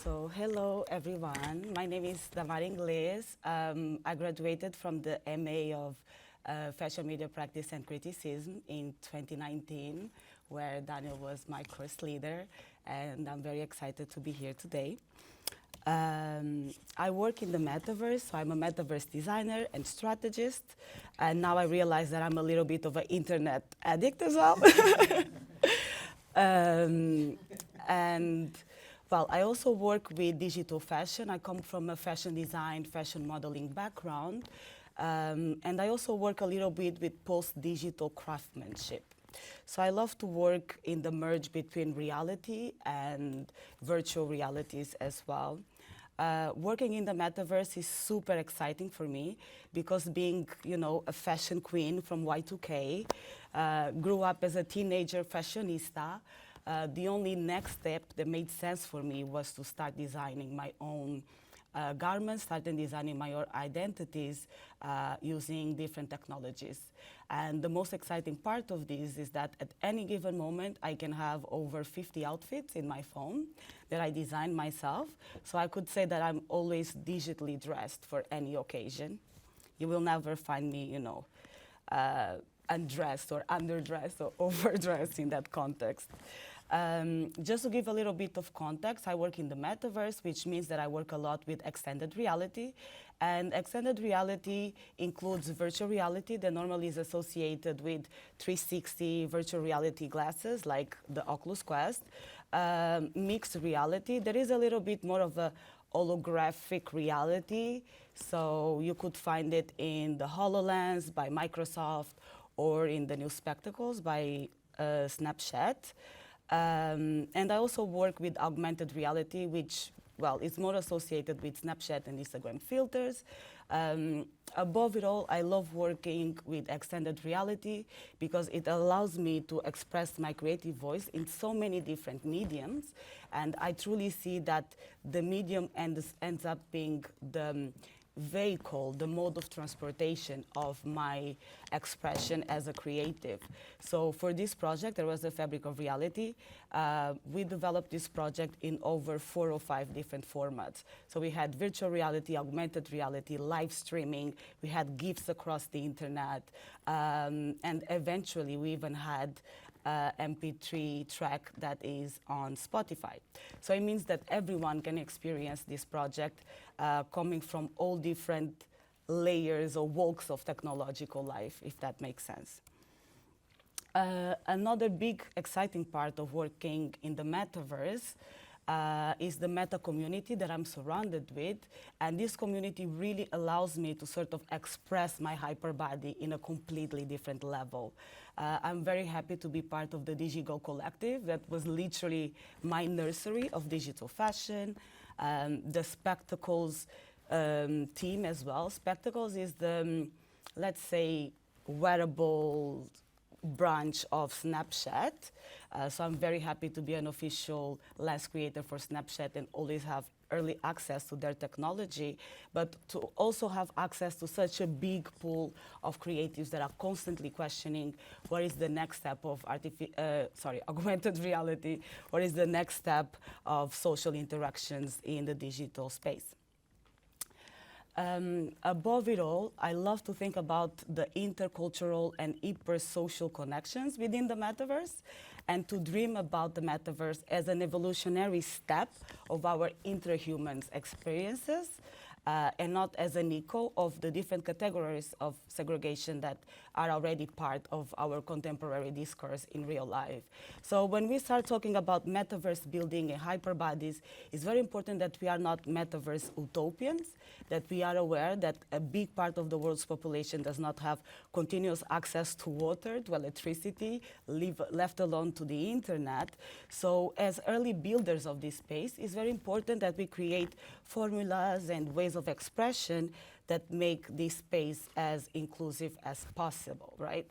So hello everyone, my name is Damara Inglês. I graduated from the MA of Fashion Media Practice and Criticism in 2019, where Daniel was my course leader, and I'm very excited to be here today. I work in the Metaverse, so I'm a Metaverse designer and strategist, and now I realize that I'm a little bit of an internet addict as well. And well, I also work with digital fashion. I come from a fashion design, fashion modeling background, and I also work a little bit with post-digital craftsmanship. So I love to work in the merge between reality and virtual realities as well. Working in the metaverse is super exciting for me because being, a fashion queen from Y2K, grew up as a teenager fashionista. The only next step that made sense for me was to start designing my own garments, starting designing my own identities using different technologies. And the most exciting part of this is that at any given moment, I can have over 50 outfits in my phone that I designed myself. So I could say that I'm always digitally dressed for any occasion. You will never find me, undressed or underdressed or overdressed in that context. Just to give a little bit of context, I work in the metaverse, which means that I work a lot with extended reality. And extended reality includes virtual reality that normally is associated with 360 virtual reality glasses like the Oculus Quest. Mixed reality, there is a little bit more of a holographic reality. So you could find it in the HoloLens by Microsoft or in the new spectacles by Snapchat. And I also work with augmented reality, which, is more associated with Snapchat and Instagram filters. Above it all, I love working with extended reality because it allows me to express my creative voice in so many different mediums. And I truly see that the medium ends up being the vehicle, the mode of transportation of my expression as a creative. So for this project, there was the fabric of reality. We developed this project in over 4 or 5 different formats. So we had virtual reality, augmented reality, live streaming, we had GIFs across the internet, and eventually we even had MP3 track that is on Spotify. So it means that everyone can experience this project coming from all different layers or walks of technological life, if that makes sense. Another big exciting part of working in the metaverse is the meta community that I'm surrounded with. And this community really allows me to sort of express my hyperbody in a completely different level. I'm very happy to be part of the Digital Collective. That was literally my nursery of digital fashion. The Spectacles team as well. Spectacles is the, let's say, wearable branch of Snapchat. So I'm very happy to be an official lens creator for Snapchat and always have early access to their technology, but to also have access to such a big pool of creatives that are constantly questioning what is the next step of augmented reality, what is the next step of social interactions in the digital space. Above it all, I love to think about the intercultural and hyper-social connections within the metaverse and to dream about the metaverse as an evolutionary step of our interhuman experiences and not as an echo of the different categories of segregation that are already part of our contemporary discourse in real life. So when we start talking about metaverse building and hyperbodies, it's very important that we are not metaverse utopians, that we are aware that a big part of the world's population does not have continuous access to water, to electricity, left alone to the internet. So as early builders of this space, it's very important that we create formulas and ways of expression that make this space as inclusive as possible, right?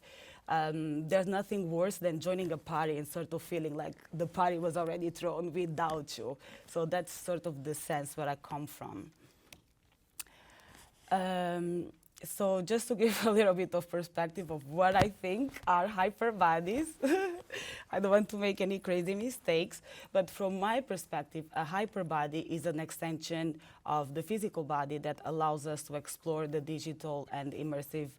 There's nothing worse than joining a party and sort of feeling like the party was already thrown without you. So that's sort of the sense where I come from. So just to give a little bit of perspective of what I think are hyper bodies, I don't want to make any crazy mistakes, but from my perspective, a hyper body is an extension of the physical body that allows us to explore the digital and immersive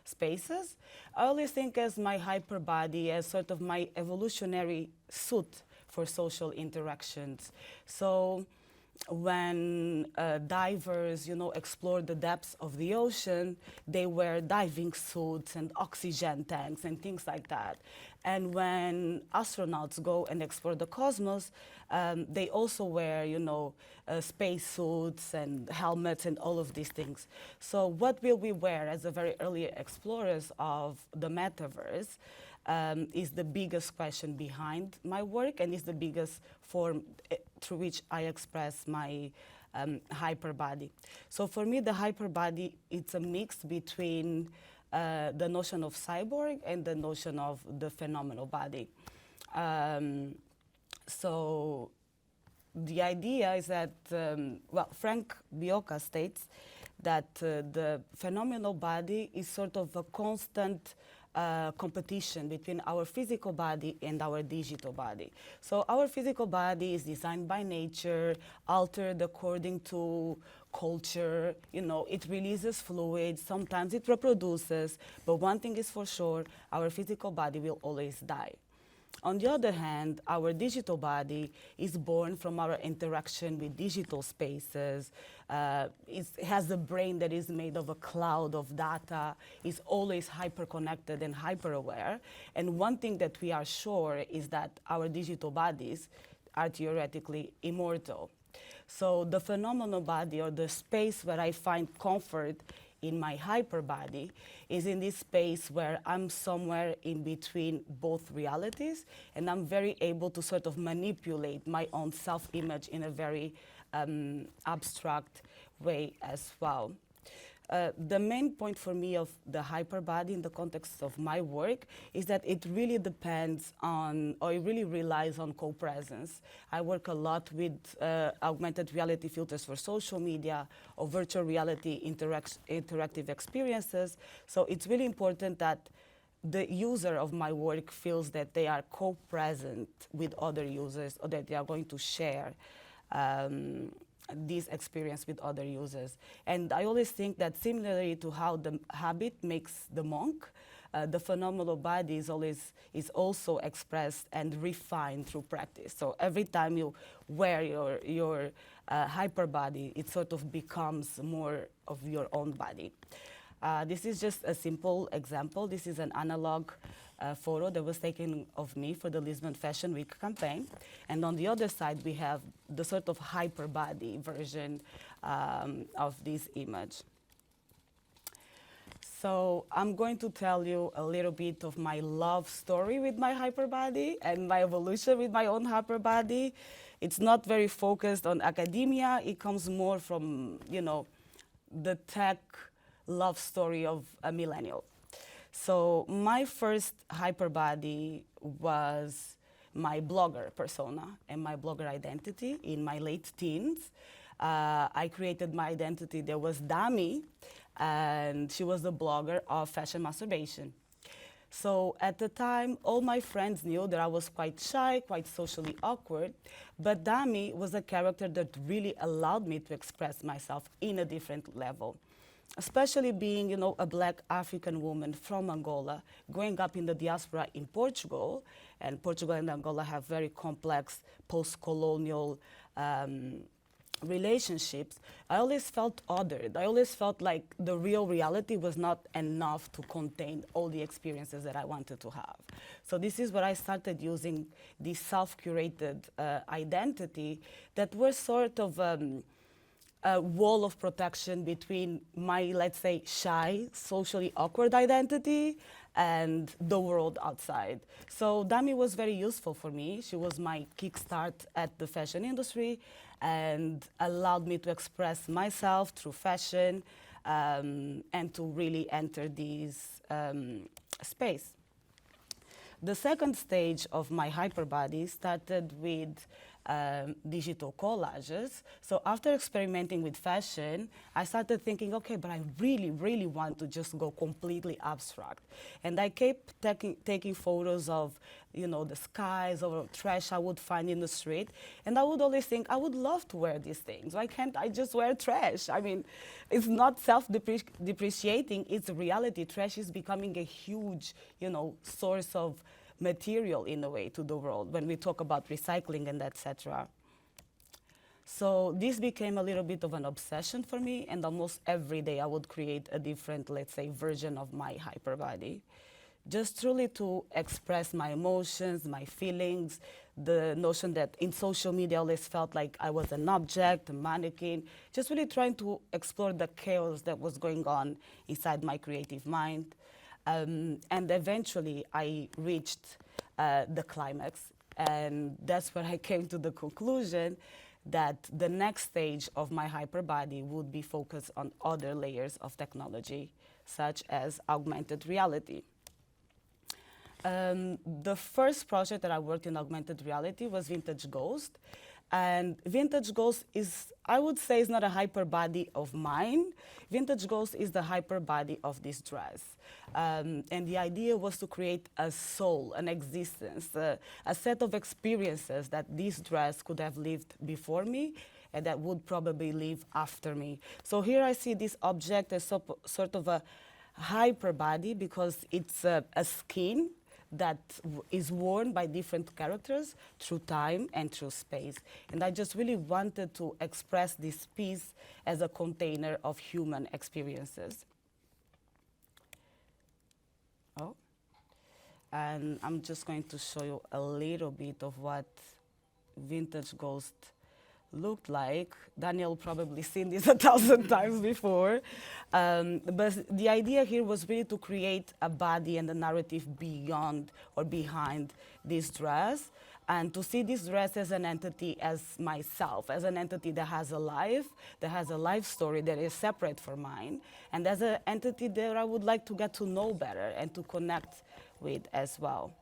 spaces. I always think as my hyper body as sort of my evolutionary suit for social interactions. So when divers, explore the depths of the ocean, they wear diving suits and oxygen tanks and things like that. And when astronauts go and explore the cosmos, they also wear, space suits and helmets and all of these things. So what will we wear as the very early explorers of the metaverse? Is the biggest question behind my work and is the biggest form through which I express my hyper body. So for me, the hyper body, it's a mix between the notion of cyborg and the notion of the phenomenal body. So the idea is that, Frank Bioka states that the phenomenal body is sort of a constant competition between our physical body and our digital body. So our physical body is designed by nature, altered according to culture, it releases fluids, sometimes it reproduces, but one thing is for sure, our physical body will always die. On the other hand, our digital body is born from our interaction with digital spaces. It has a brain that is made of a cloud of data, is always hyper-connected and hyper-aware. And one thing that we are sure is that our digital bodies are theoretically immortal. So the phenomenal body, or the space where I find comfort in my hyper body, is in this space where I'm somewhere in between both realities, and I'm very able to sort of manipulate my own self-image in a very abstract way as well. The main point for me of the hyper body in the context of my work is that it really depends on, or it really relies on co-presence. I work a lot with augmented reality filters for social media or virtual reality interactive experiences. So it's really important that the user of my work feels that they are co-present with other users, or that they are going to share this experience with other users. And I always think that similarly to how the habit makes the monk, the phenomenal body is also expressed and refined through practice. So every time you wear your hyper body, it sort of becomes more of your own body. This is just a simple example. This is an analog photo that was taken of me for the Lisbon Fashion Week campaign. And on the other side, we have the sort of hyper body version of this image. So I'm going to tell you a little bit of my love story with my hyper body and my evolution with my own hyper body. It's not very focused on academia. It comes more from, the tech love story of a millennial. So my first hyperbody was my blogger persona and my blogger identity in my late teens. I created my identity. There was Dami, and she was the blogger of fashion masturbation. So at the time, all my friends knew that I was quite shy, quite socially awkward, but Dami was a character that really allowed me to express myself in a different level. Especially being, a black African woman from Angola, growing up in the diaspora in Portugal, and Portugal and Angola have very complex post-colonial relationships, I always felt othered. I always felt like the real reality was not enough to contain all the experiences that I wanted to have. So this is where I started using this self-curated identity that was sort of a wall of protection between my, let's say, shy, socially awkward identity and the world outside. So Dami was very useful for me. She was my kickstart at the fashion industry and allowed me to express myself through fashion and to really enter this space. The second stage of my hyperbody started with digital collages. So after experimenting with fashion, I started thinking, okay, but I really, really want to just go completely abstract. And I kept taking photos of, you know, the skies or trash I would find in the street. And I would always think, I would love to wear these things. Why can't I just wear trash? I mean, it's not self-depreciating, it's reality. Trash is becoming a huge, you know, source of material in a way to the world when we talk about recycling and etc. So this became a little bit of an obsession for me, and almost every day I would create a different, let's say, version of my hyperbody, just truly to express my emotions, my feelings, the notion that in social media I always felt like I was an object, a mannequin, just really trying to explore the chaos that was going on inside my creative mind. And eventually I reached the climax, and that's where I came to the conclusion that the next stage of my hyperbody would be focused on other layers of technology, such as augmented reality. The first project that I worked in augmented reality was Vintage Ghost. And Vintage Ghost is, I would say, is not a hyperbody of mine. Vintage Ghost is the hyperbody of this dress. And the idea was to create a soul, an existence, a set of experiences that this dress could have lived before me and that would probably live after me. So here I see this object as sort of a hyperbody because it's a skin that is worn by different characters through time and through space. And I just really wanted to express this piece as a container of human experiences. Oh, and I'm just going to show you a little bit of what Vintage Ghost looked like. Daniel probably seen this 1,000 times before. But the idea here was really to create a body and a narrative beyond or behind this dress, and to see this dress as an entity as myself, as an entity that has a life story that is separate from mine, and as an entity that I would like to get to know better and to connect with as well.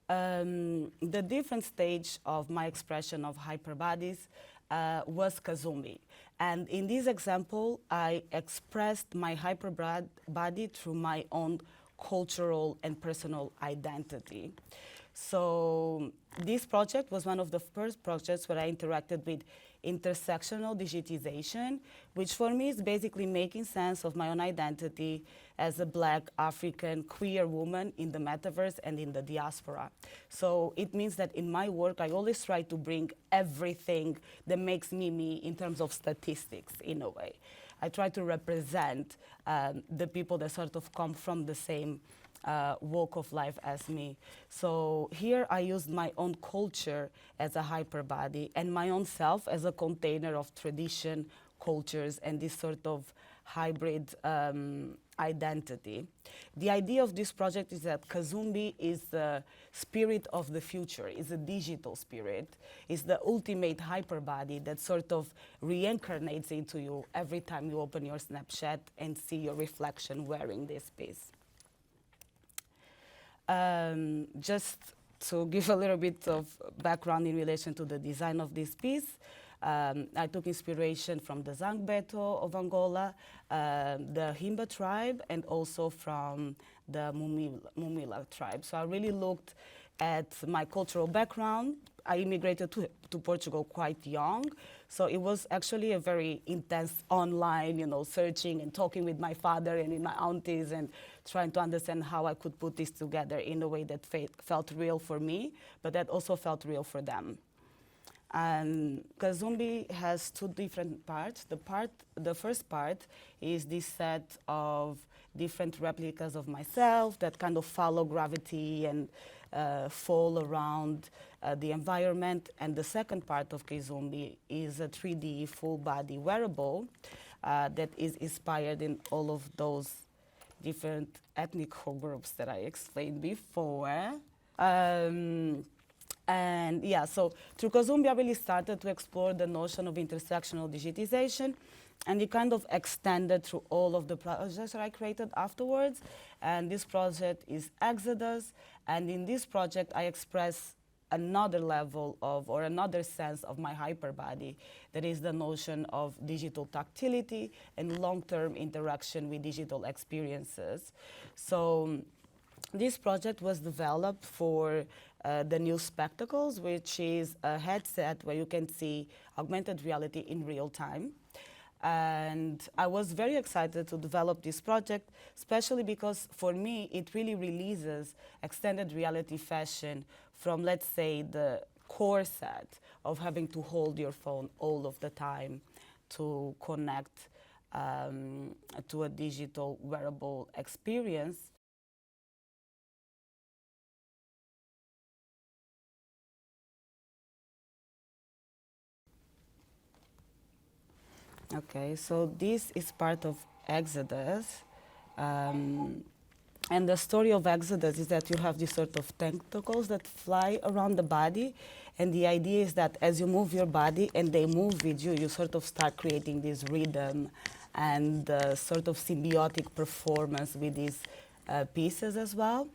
The different stage of my expression of hyperbodies was Kazumbi. And in this example, I expressed my hyperbody through my own cultural and personal identity. So this project was one of the first projects where I interacted with intersectional digitization, which for me is basically making sense of my own identity as a Black, African, queer woman in the metaverse and in the diaspora. So it means that in my work, I always try to bring everything that makes me me in terms of statistics, in a way. I try to represent the people that sort of come from the same walk of life as me. So here I used my own culture as a hyperbody and my own self as a container of tradition, cultures, and this sort of hybrid identity. The idea of this project is that Kazumbi is the spirit of the future, is a digital spirit, is the ultimate hyperbody that sort of reincarnates into you every time you open your Snapchat and see your reflection wearing this piece. Just to give a little bit of background in relation to the design of this piece, I took inspiration from the Zangbeto of Angola, the Himba tribe, and also from the Mumila tribe. So I really looked at my cultural background. I immigrated to Portugal quite young, so it was actually a very intense online, searching and talking with my father and with my aunties and trying to understand how I could put this together in a way that felt real for me, but that also felt real for them. And Kazumbi has two different parts. The first part is this set of different replicas of myself that kind of follow gravity and fall around the environment. And the second part of Kazumbi is a 3D full body wearable that is inspired in all of those different ethnic groups that I explained before. And yeah, so through Kazumbi, I really started to explore the notion of intersectional digitization, and it kind of extended through all of the projects that I created afterwards. And this project is Exodus, and in this project, I express another level of, or another sense of my hyperbody. That is the notion of digital tactility and long-term interaction with digital experiences. So this project was developed for the new Spectacles, which is a headset where you can see augmented reality in real time. And I was very excited to develop this project, especially because for me, it really releases extended reality fashion from, let's say, the core set of having to hold your phone all of the time to connect to a digital wearable experience. Okay, so this is part of Exodus. And the story of Exodus is that you have these sort of tentacles that fly around the body. And the idea is that as you move your body and they move with you, you sort of start creating this rhythm and sort of symbiotic performance with these pieces as well.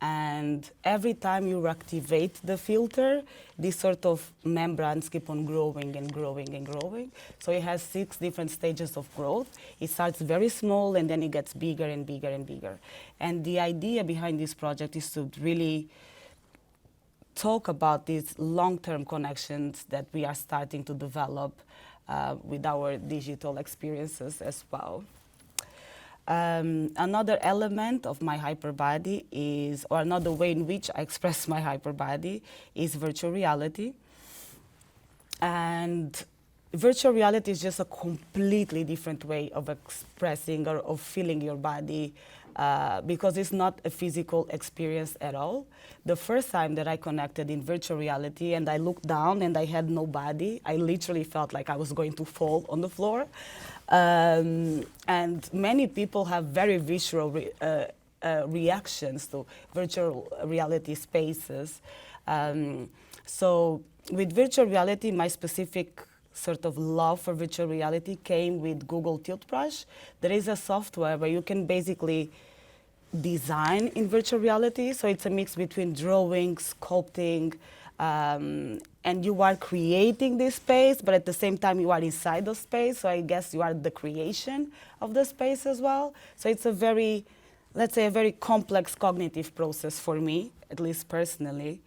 And every time you activate the filter, these sort of membranes keep on growing and growing and growing. So it has 6 different stages of growth. It starts very small and then it gets bigger and bigger and bigger. And the idea behind this project is to really talk about these long-term connections that we are starting to develop with our digital experiences as well. Another element of my hyperbody is, or another way in which I express my hyperbody is virtual reality. And virtual reality is just a completely different way of expressing or of feeling your body because it's not a physical experience at all. The first time that I connected in virtual reality and I looked down and I had no body, I literally felt like I was going to fall on the floor. And many people have very visceral reactions to virtual reality spaces. So with virtual reality, my specific sort of love for virtual reality came with Google Tiltbrush. There is a software where you can basically design in virtual reality. So it's a mix between drawing, sculpting, and you are creating this space, but at the same time you are inside the space. So I guess you are the creation of the space as well. So it's a very, let's say, a very complex cognitive process for me, at least personally.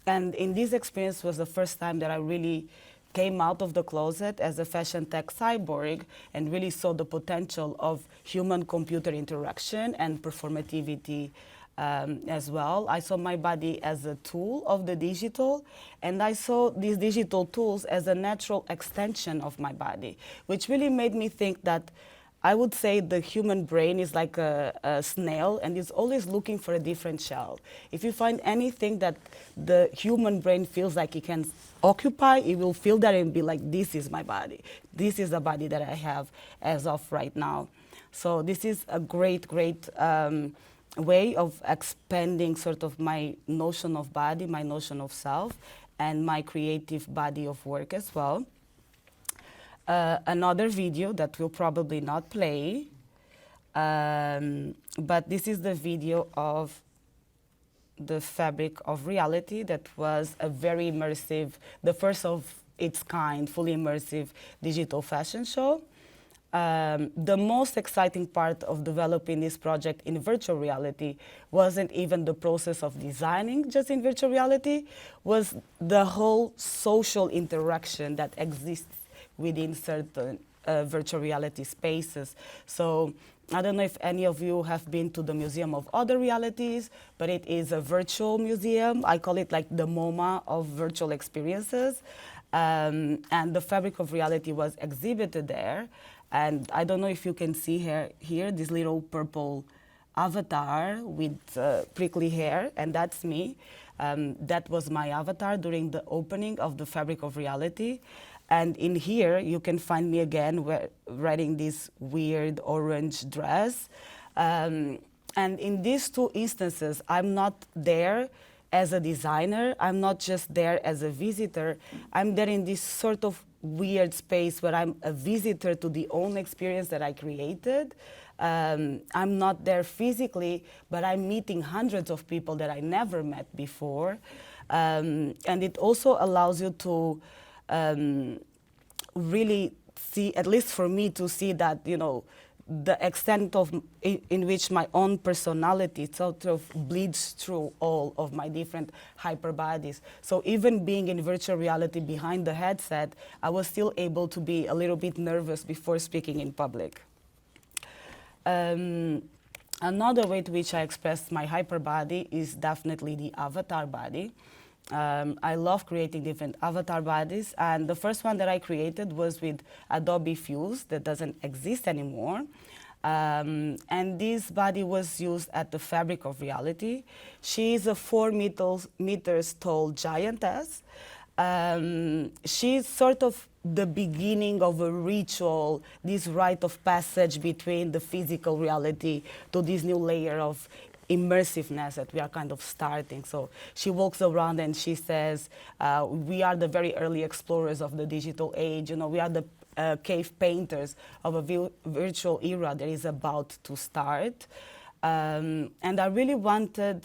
And in this experience was the first time that I really came out of the closet as a fashion tech cyborg and really saw the potential of human-computer interaction and performativity as well. I saw my body as a tool of the digital, and I saw these digital tools as a natural extension of my body, which really made me think that I would say the human brain is like a snail and is always looking for a different shell. If you find anything that the human brain feels like it can occupy, it will feel that and be like, this is my body. This is the body that I have as of right now. So this is a great, great way of expanding sort of my notion of body, my notion of self, and my creative body of work as well. Another video that will probably not play, but this is the video of the Fabric of Reality that was a very immersive, the first of its kind, fully immersive digital fashion show. The most exciting part of developing this project in virtual reality wasn't even the process of designing just in virtual reality, was the whole social interaction that exists within certain virtual reality spaces. So I don't know if any of you have been to the Museum of Other Realities, but it is a virtual museum. I call it like the MoMA of virtual experiences. And the Fabric of Reality was exhibited there. And I don't know if you can see here this little purple avatar with prickly hair, and that's me. That was my avatar during the opening of the Fabric of Reality. And in here, you can find me again wearing this weird orange dress. And in these two instances, I'm not there as a designer. I'm not just there as a visitor. I'm there in this sort of weird space where I'm a visitor to the own experience that I created. I'm not there physically, but I'm meeting hundreds of people that I never met before. And it also allows you to really see, at least for me, to see that, you know, the extent of in which my own personality sort of bleeds through all of my different hyperbodies. So even being in virtual reality behind the headset, I was still able to be a little bit nervous before speaking in public. Another way to which I express my hyperbody is definitely the avatar body. I love creating different avatar bodies, and the first one that I created was with Adobe Fuse that doesn't exist anymore. And this body was used at the Fabric of Reality. She is a 4 meters tall giantess. She's sort of the beginning of a ritual, this rite of passage between the physical reality to this new layer of immersiveness that we are kind of starting. So she walks around and she says, we are the very early explorers of the digital age. You know, we are the cave painters of a virtual era that is about to start. And I really wanted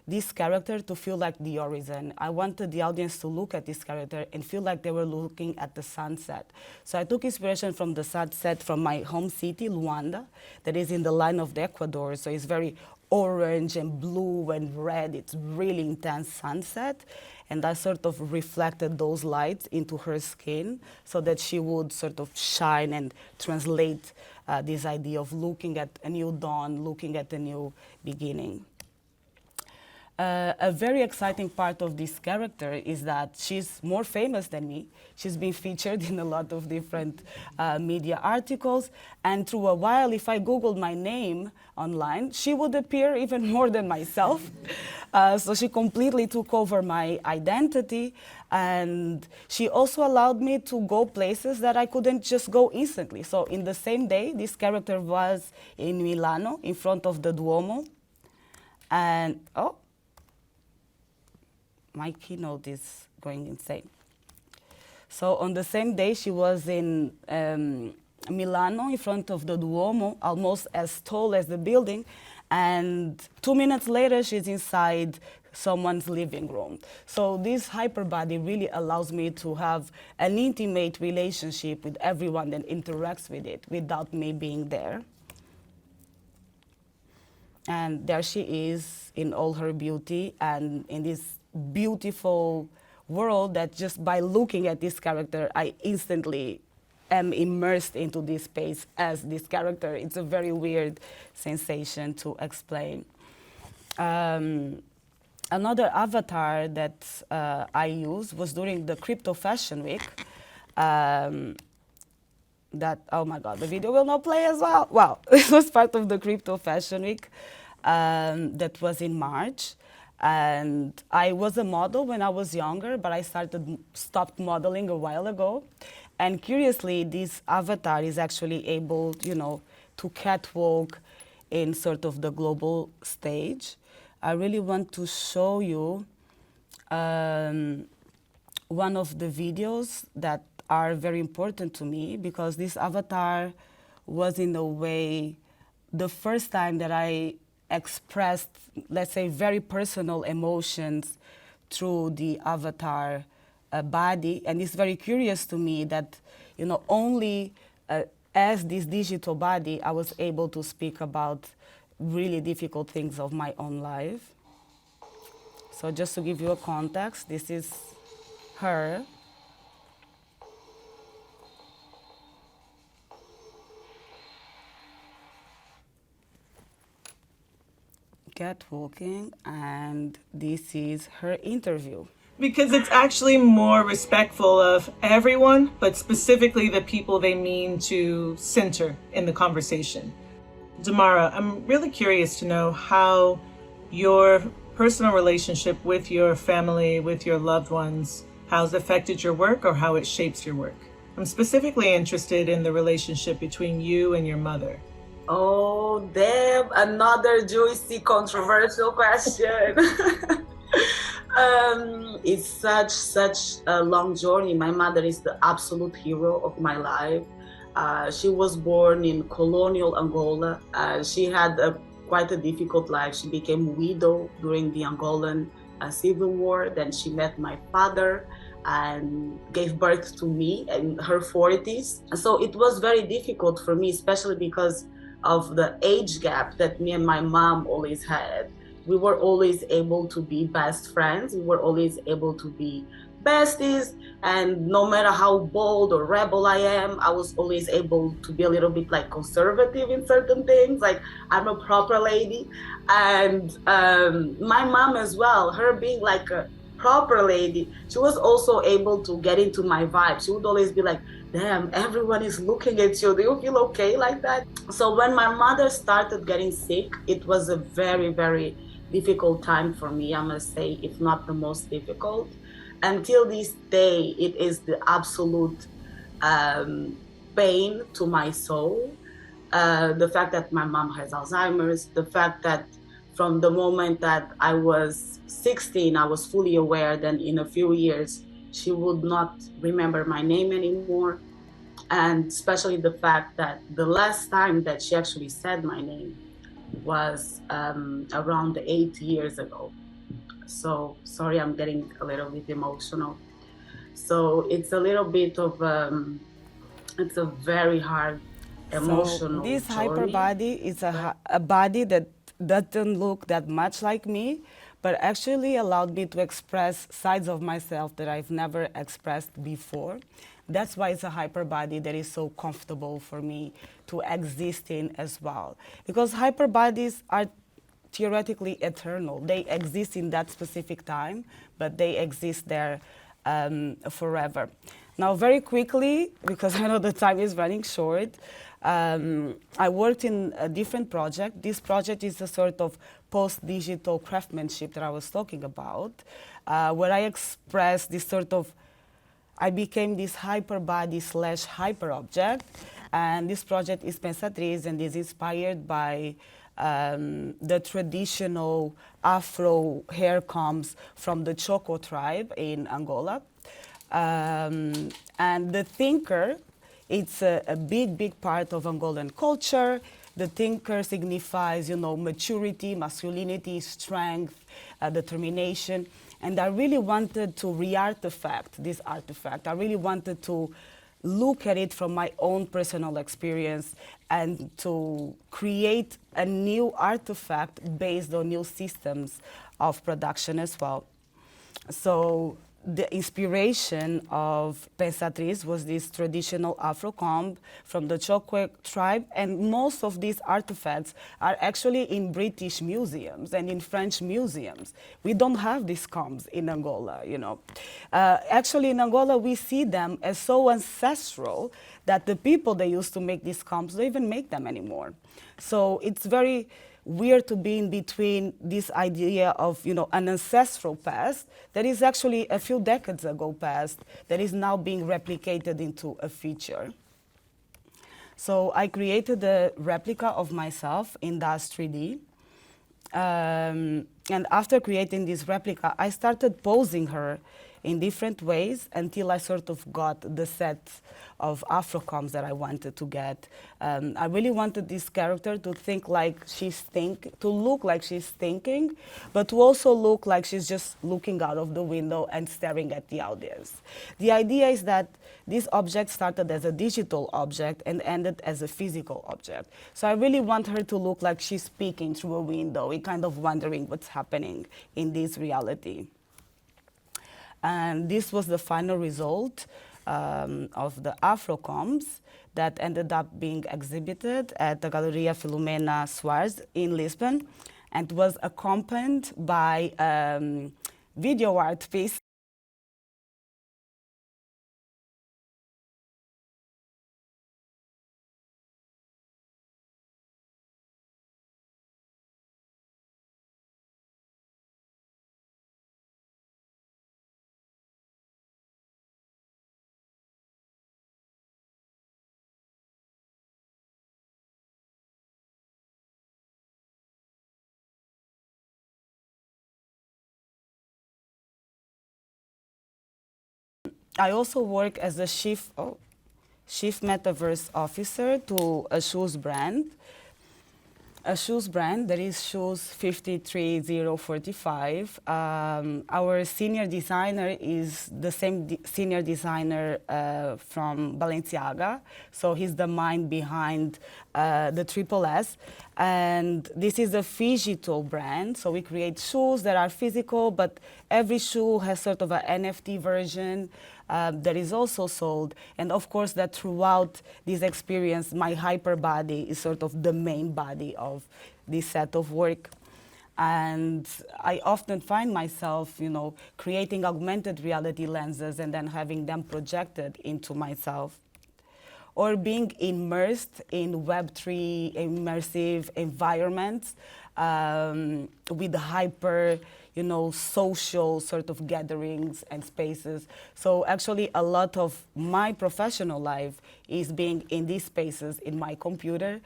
this character to feel like the horizon. I wanted the audience to look at this character and feel like they were looking at the sunset. So I took inspiration from the sunset from my home city, Luanda, that is in the line of the Ecuador. So it's very orange and blue and red. It's really intense sunset. And I sort of reflected those lights into her skin so that she would sort of shine and translate this idea of looking at a new dawn, looking at a new beginning. A very exciting part of this character is that she's more famous than me. She's been featured in a lot of different media articles. And through a while, if I Googled my name online, she would appear even more than myself. So she completely took over my identity. And she also allowed me to go places that I couldn't just go instantly. So in the same day, this character was in Milano, in front of the Duomo. And, oh, my keynote is going insane. So on the same day, she was in Milano in front of the Duomo, almost as tall as the building. And 2 minutes later, she's inside someone's living room. So this hyperbody really allows me to have an intimate relationship with everyone that interacts with it without me being there. And there she is in all her beauty and in this beautiful world that just by looking at this character, I instantly am immersed into this space as this character. It's a very weird sensation to explain. Another avatar that I used was during the Crypto Fashion Week. Oh my God, the video will not play as well. Wow, it was part of the Crypto Fashion Week that was in March. And I was a model when I was younger, but I stopped modeling a while ago. And curiously, this avatar is actually able, you know, to catwalk in sort of the global stage. I really want to show you one of the videos that are very important to me, because this avatar was in a way the first time that I expressed, let's say, very personal emotions through the avatar body. And it's very curious to me that, you know, only as this digital body, I was able to speak about really difficult things of my own life. So just to give you a context, this is her. Catwalking, and this is her interview. Because it's actually more respectful of everyone, but specifically the people they mean to center in the conversation. Damara, I'm really curious to know how your personal relationship with your family, with your loved ones, how it's affected your work or how it shapes your work. I'm specifically interested in the relationship between you and your mother. Oh, damn, another juicy, controversial question. It's such a long journey. My mother is the absolute hero of my life. She was born in colonial Angola. She had quite a difficult life. She became a widow during the Angolan Civil War. Then she met my father and gave birth to me in her 40s. So it was very difficult for me, especially because of the age gap that me and my mom always had. We were always able to be best friends. We were always able to be besties. And no matter how bold or rebel I am, I was always able to be a little bit like conservative in certain things. Like I'm a proper lady. And my mom as well, her being like a proper lady, she was also able to get into my vibe. She would always be like, damn, everyone is looking at you. Do you feel okay like that? So when my mother started getting sick, it was a very, very difficult time for me, I must say, if not the most difficult. Until this day, it is the absolute pain to my soul. The fact that my mom has Alzheimer's, the fact that from the moment that I was 16, I was fully aware that in a few years, she would not remember my name anymore. And especially the fact that the last time that she actually said my name was around 8 years ago. So sorry, I'm getting a little bit emotional. So it's a little bit of it's a very hard So emotional this hyper journey. body is a body that doesn't look that much like me, but actually allowed me to express sides of myself that I've never expressed before. That's why it's a hyper body that is so comfortable for me to exist in as well. Because hyper bodies are theoretically eternal. They exist in that specific time, but they exist there forever. Now, very quickly, because I know the time is running short, I worked in a different project. This project is a sort of post-digital craftsmanship that I was talking about, where I expressed this sort of I became this hyper body slash hyper object. And this project is Pensatriz and is inspired by the traditional Afro hair combs from the Choco tribe in Angola. And the thinker, it's a big, big part of Angolan culture. The thinker signifies, you know, maturity, masculinity, strength, determination. And I really wanted to re-artifact this artifact. I really wanted to look at it from my own personal experience and to create a new artifact based on new systems of production as well. So the inspiration of Pensatriz was this traditional Afro comb from the Chokwe tribe, and most of these artifacts are actually in British museums and in French museums. We don't have these combs in Angola, you know. Actually, in Angola, we see them as so ancestral that the people that used to make these combs don't even make them anymore. So it's very weird to be in between this idea of, you know, an ancestral past that is actually a few decades ago past that is now being replicated into a feature. So I created a replica of myself in DAS 3D. And after creating this replica, I started posing her in different ways until I sort of got the set of Afrocoms that I wanted to get. I really wanted this character to to look like she's thinking, but to also look like she's just looking out of the window and staring at the audience. The idea is that this object started as a digital object and ended as a physical object. So I really want her to look like she's peeking through a window and kind of wondering what's happening in this reality. And this was the final result of the Afrocoms that ended up being exhibited at the Galeria Filomena Soares in Lisbon, and was accompanied by video art piece. I also work as a chief. Oh, Chief Metaverse Officer to a shoes brand. A shoes brand that is Shoes 53045. Our senior designer is the same senior designer from Balenciaga. So he's the mind behind the Triple S. And this is a phygital brand. So we create shoes that are physical, but every shoe has sort of an NFT version that is also sold. And of course that throughout this experience, my hyper body is sort of the main body of this set of work. And I often find myself, creating augmented reality lenses and then having them projected into myself. Or being immersed in Web3 immersive environments with hyper, social sort of gatherings and spaces. So actually a lot of my professional life is being in these spaces in my computer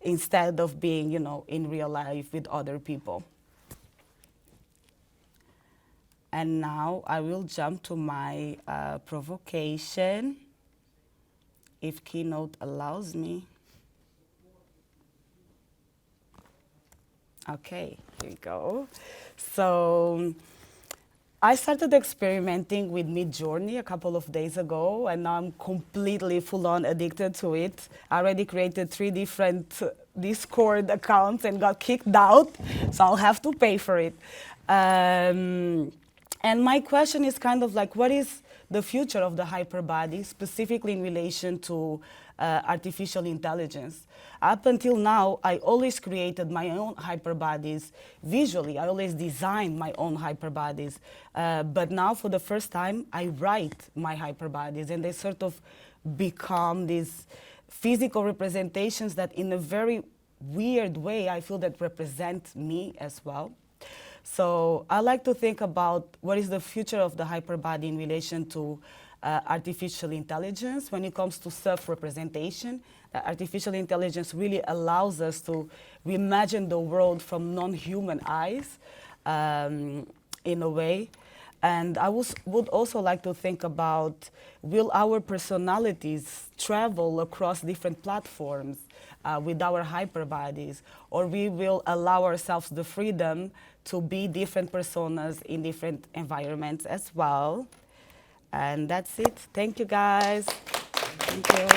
instead of being, in real life with other people. And now I will jump to my provocation, if Keynote allows me. Okay, here we go. So I started experimenting with Midjourney a couple of days ago, and now I'm completely full-on addicted to it. I already created 3 different Discord accounts and got kicked out, so I'll have to pay for it. And my question is kind of like, what is the future of the hyperbody, specifically in relation to artificial intelligence? Up until now, I always created my own hyperbodies visually. I always designed my own hyperbodies. But now, for the first time, I write my hyperbodies, and they sort of become these physical representations that, in a very weird way, I feel that represent me as well. So I like to think about what is the future of the hyperbody in relation to artificial intelligence when it comes to self-representation. Artificial intelligence really allows us to reimagine the world from non-human eyes in a way. And I would also like to think about, will our personalities travel across different platforms with our hyperbodies, or we will allow ourselves the freedom to be different personas in different environments as well. And that's it. Thank you, guys. Thank you.